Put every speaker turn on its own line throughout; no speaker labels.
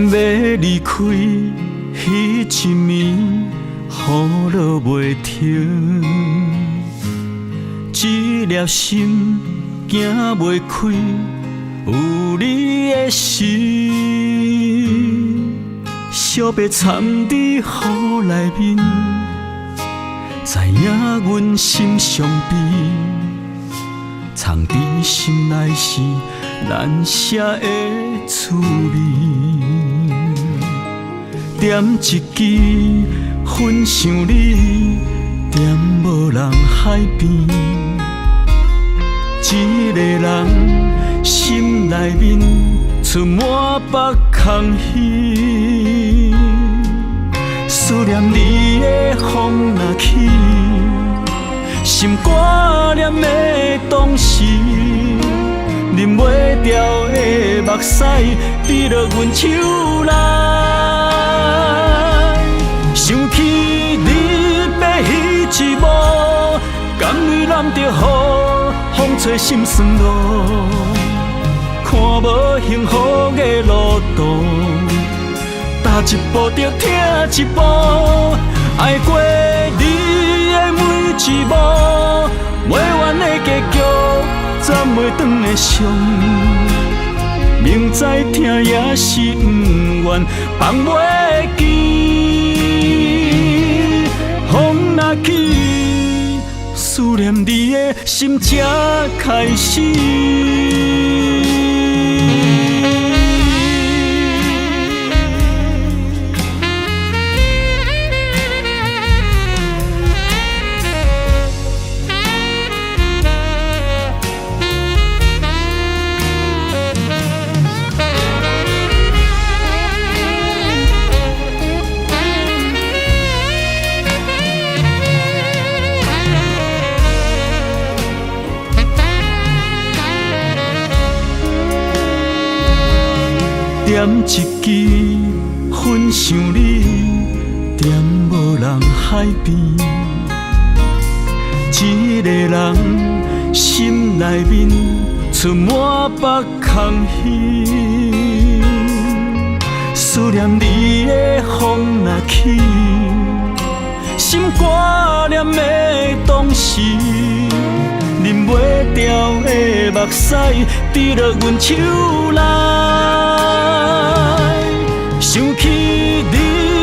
要离开，迄一暝雨落袂停，一粒心行袂开，有你的心，惜要藏伫雨内面，知影阮心伤悲，藏伫心内是难舍的滋味。点一支粉想你，点无人海边，一个人心内面出满北空虚，思念你的风若起，心挂念的当时，忍袂住的目屎滴落阮手内。想起你要彼一幕，甘愿揽着雨，风吹心酸路，看无幸福的路途，踏一步就疼一步，爱过你的每一幕，袂完的结局，暂袂转的伤，明知听也是不愿，放袂记。风若起，思念你的心才开始。点一支粉想你，点无人海边，一个人心内面出满北空虚，思念你的风若起，心挂念的当时，忍袂住的目屎滴落阮手内。想起你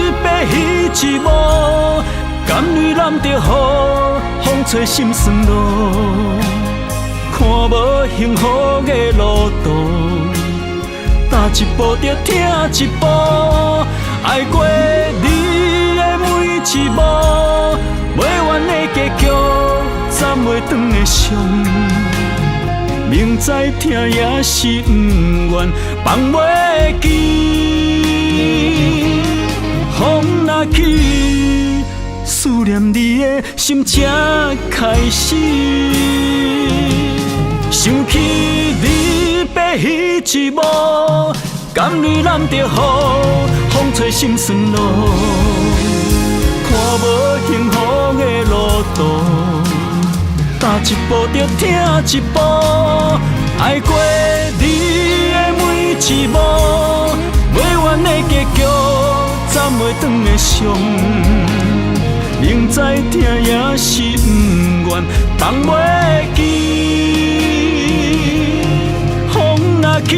要彼一幕，甘愿揽着雨，风吹心酸路，看无幸福的路途，踏一步就疼一步，爱过你的每一幕，袂完的结局，暂袂转的伤，明知听也是不愿，放袂记。风若起，思念你的心才开始。想起你要彼一幕，甘愿揽着雨，风吹心酸路，看无幸福的路途，踏一步就疼一步，爱过你的每一幕，袂完的结局，暂袂转的伤，明知听也是不愿，放袂记。风若起，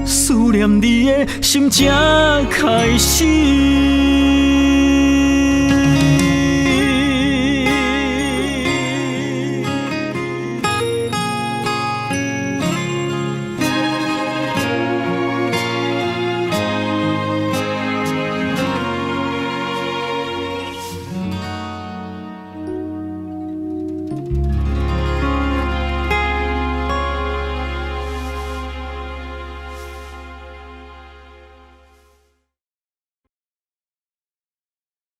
思念你的心才开始。